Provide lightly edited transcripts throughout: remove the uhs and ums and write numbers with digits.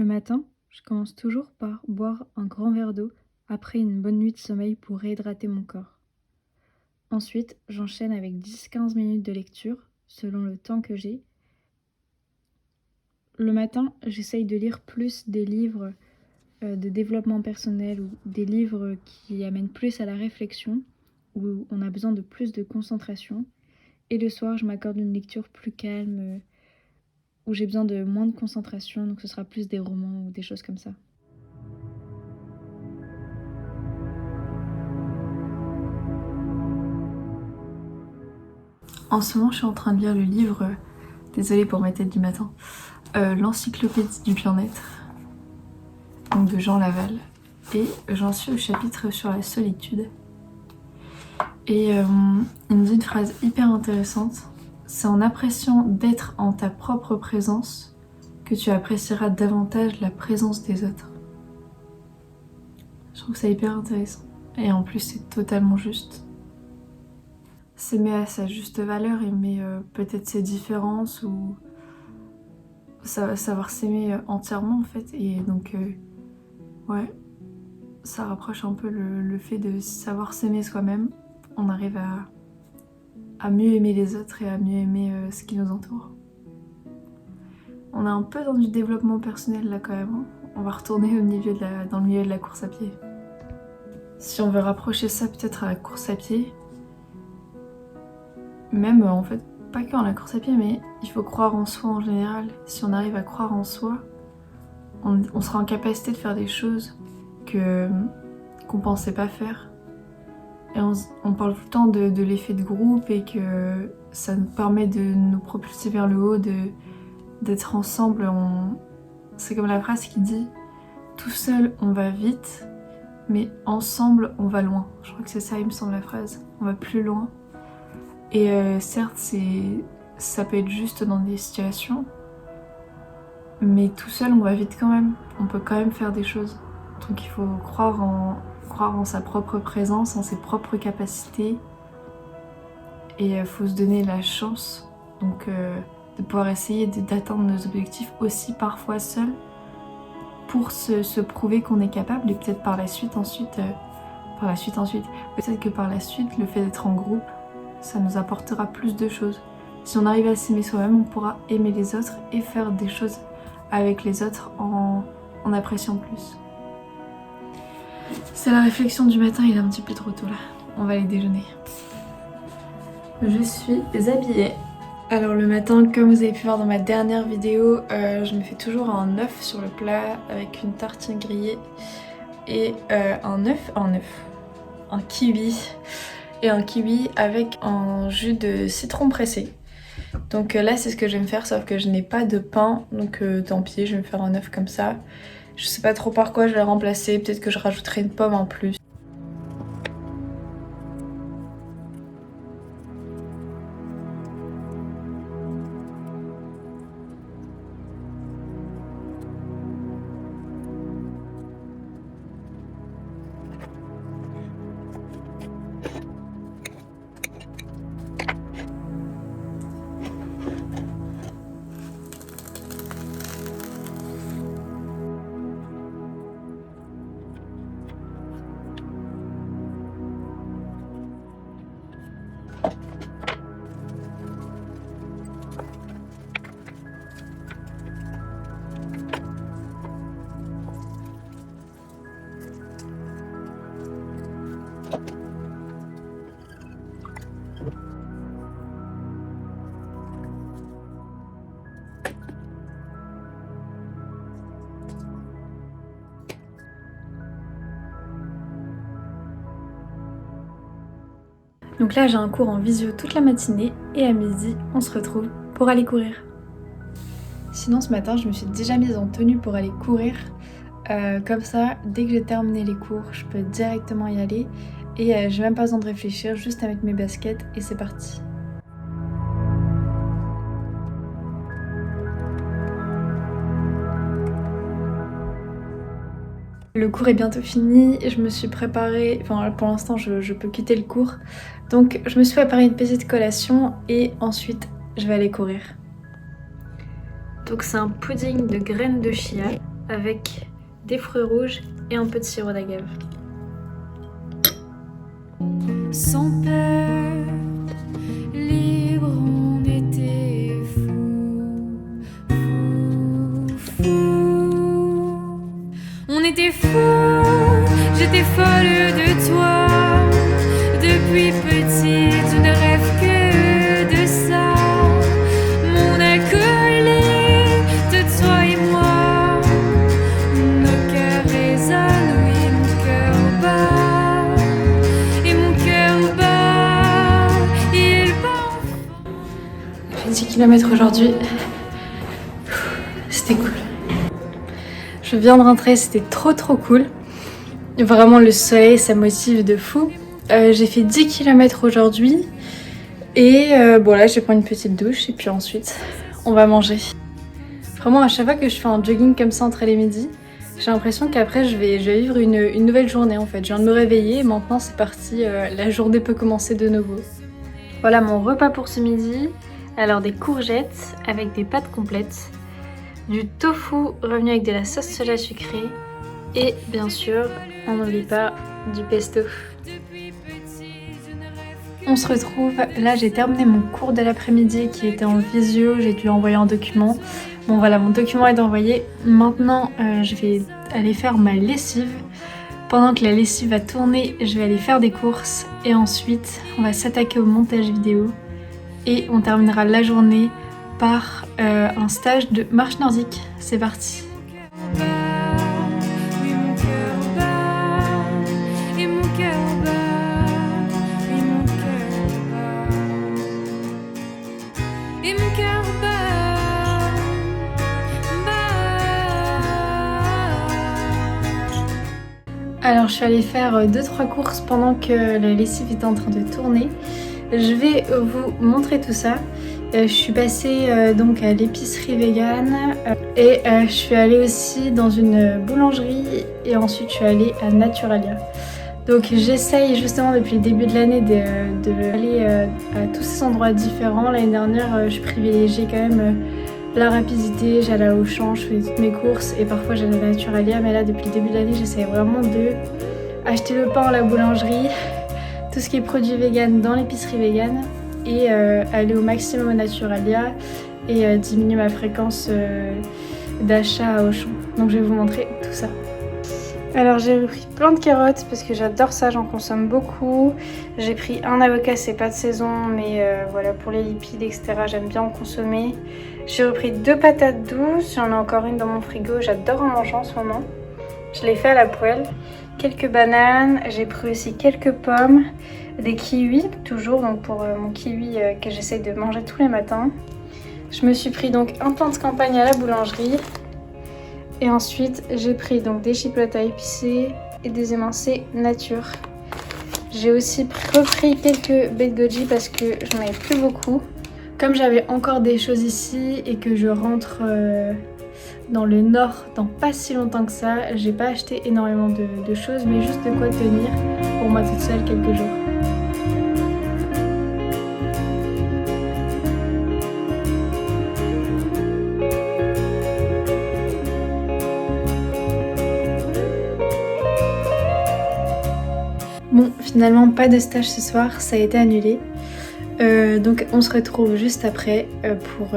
matin, je commence toujours par boire un grand verre d'eau après une bonne nuit de sommeil pour réhydrater mon corps. Ensuite, j'enchaîne avec 10-15 minutes de lecture, selon le temps que j'ai. Le matin, j'essaye de lire plus des livres de développement personnel ou des livres qui amènent plus à la réflexion, où on a besoin de plus de concentration. Et le soir, je m'accorde une lecture plus calme, où j'ai besoin de moins de concentration, donc ce sera plus des romans ou des choses comme ça. En ce moment, je suis en train de lire le livre, désolée pour ma tête du matin, l'encyclopédie du bien-être, donc de Jean Laval. Et j'en suis au chapitre sur la solitude. Et il me dit une phrase hyper intéressante. C'est en appréciant d'être en ta propre présence que tu apprécieras davantage la présence des autres. Je trouve ça hyper intéressant. Et en plus, c'est totalement juste. S'aimer à sa juste valeur, aimer peut-être ses différences ou savoir s'aimer entièrement en fait. Et donc, ouais, ça rapproche un peu le fait de savoir s'aimer soi-même. On arrive à mieux aimer les autres et à mieux aimer ce qui nous entoure. On est un peu dans du développement personnel là quand même. Hein. On va retourner dans le milieu de la course à pied. Si on veut rapprocher ça peut-être à la course à pied, même en fait pas que en la course à pied, mais il faut croire en soi en général. Si on arrive à croire en soi, on sera en capacité de faire des choses qu'on pensait pas faire. Et on parle tout le temps de l'effet de groupe et que ça nous permet de nous propulser vers le haut, d'être ensemble. C'est comme la phrase qui dit « Tout seul on va vite, mais ensemble on va loin ». Je crois que c'est ça, il me semble, la phrase. On va plus loin. Et certes, ça peut être juste dans des situations, mais tout seul on va vite quand même. On peut quand même faire des choses. Donc il faut croire en sa propre présence, en ses propres capacités. Et il faut se donner la chance donc, de pouvoir essayer d'atteindre nos objectifs aussi parfois seuls pour se prouver qu'on est capable et peut-être par la suite ensuite, peut-être que par la suite le fait d'être en groupe ça nous apportera plus de choses. Si on arrive à s'aimer soi-même, on pourra aimer les autres et faire des choses avec les autres en appréciant plus. C'est la réflexion du matin, il est un petit peu trop tôt là. On va aller déjeuner. Je suis habillée. Alors le matin, comme vous avez pu voir dans ma dernière vidéo, je me fais toujours un œuf sur le plat avec une tartine grillée et un kiwi. Et un kiwi avec un jus de citron pressé. Donc là c'est ce que je vais me faire, sauf que je n'ai pas de pain, donc tant pis, je vais me faire un œuf comme ça. Je sais pas trop par quoi je vais le remplacer, peut-être que je rajouterai une pomme en plus. Donc là j'ai un cours en visio toute la matinée et à midi on se retrouve pour aller courir. Sinon ce matin je me suis déjà mise en tenue pour aller courir. Comme ça, dès que j'ai terminé les cours, je peux directement y aller et j'ai même pas besoin de réfléchir, juste à mettre mes baskets et c'est parti. Le cours est bientôt fini, je me suis préparée, enfin pour l'instant je peux quitter le cours, donc je me suis préparé une petite collation et ensuite je vais aller courir. Donc c'est un pudding de graines de chia avec des fruits rouges et un peu de sirop d'agave. Sans peur, libre, on était fous, fous, fous. On était fous, j'étais folle de toi. Depuis petite, je ne rêve que de ça. Mon acolyte, toi et moi. Nos cœurs résonnent, oui, mon cœur bat. Et mon cœur bat, il bat. J'ai fait 10 km aujourd'hui. C'était cool. Je viens de rentrer, c'était trop cool. Vraiment le soleil, ça motive de fou. J'ai fait 10 km aujourd'hui. Et bon là, je vais prendre une petite douche et puis ensuite, on va manger. Vraiment, à chaque fois que je fais un jogging comme ça entre les midis, j'ai l'impression qu'après, je vais vivre une nouvelle journée en fait. Je viens de me réveiller et maintenant c'est parti, la journée peut commencer de nouveau. Voilà mon repas pour ce midi. Alors des courgettes avec des pâtes complètes, du tofu revenu avec de la sauce soja sucrée et bien sûr, on n'oublie pas du pesto. On se retrouve, là j'ai terminé mon cours de l'après-midi qui était en visio, j'ai dû envoyer un document. Bon voilà, mon document est envoyé. Maintenant je vais aller faire ma lessive. Pendant que la lessive va tourner, je vais aller faire des courses et ensuite on va s'attaquer au montage vidéo et on terminera la journée par un stage de marche nordique. C'est parti. Oui, mon cœur bat, et mon cœur bat, oui, mon cœur bat, et mon cœur bat, bat. Alors je suis allée faire 2-3 courses pendant que la lessive était en train de tourner. Je vais vous montrer tout ça. Je suis passée donc à l'épicerie vegan et je suis allée aussi dans une boulangerie et ensuite je suis allée à Naturalia. Donc j'essaye justement depuis le début de l'année d'aller à tous ces endroits différents. L'année dernière je privilégiais quand même la rapidité, j'allais à Auchan, je faisais toutes mes courses et parfois j'allais à Naturalia, mais là depuis le début de l'année j'essaye vraiment de acheter le pain à la boulangerie, tout ce qui est produit vegan dans l'épicerie vegan et aller au maximum à Naturalia et diminuer ma fréquence d'achat à Auchan. Donc je vais vous montrer tout ça. Alors j'ai pris plein de carottes parce que j'adore ça, j'en consomme beaucoup. J'ai pris un avocat, c'est pas de saison, mais voilà, pour les lipides, etc. j'aime bien en consommer. J'ai repris 2 patates douces, j'en ai encore une dans mon frigo, j'adore en manger en ce moment. Je l'ai fait à la poêle. Quelques bananes, j'ai pris aussi quelques pommes, des kiwis toujours, donc pour mon kiwi que j'essaye de manger tous les matins. Je me suis pris donc un pain de campagne à la boulangerie. Et ensuite, j'ai pris donc des chipolates à épicer et des émincés nature. J'ai aussi repris quelques baies de goji parce que j'en avais plus beaucoup. Comme j'avais encore des choses ici et que je rentre dans le nord dans pas si longtemps que ça, j'ai pas acheté énormément de choses, mais juste de quoi tenir pour moi toute seule quelques jours. Bon, finalement pas de stage ce soir, ça a été annulé. Donc on se retrouve juste après pour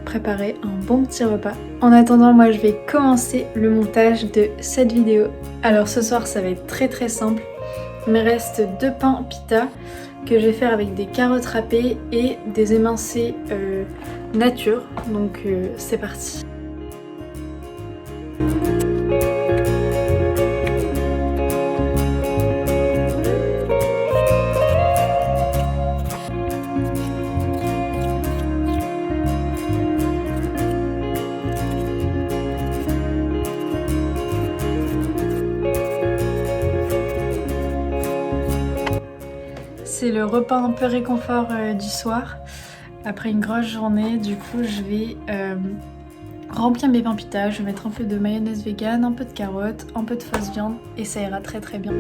préparer un bon petit repas. En attendant, moi je vais commencer le montage de cette vidéo. Alors ce soir ça va être très simple. Il me reste 2 pains pita que je vais faire avec des carottes râpées et des émincés nature. Donc c'est parti. C'est le repas un peu réconfort du soir. Après une grosse journée, du coup je vais remplir mes pains pita. Je vais mettre un peu de mayonnaise vegan, un peu de carottes, un peu de fausse viande et ça ira très bien.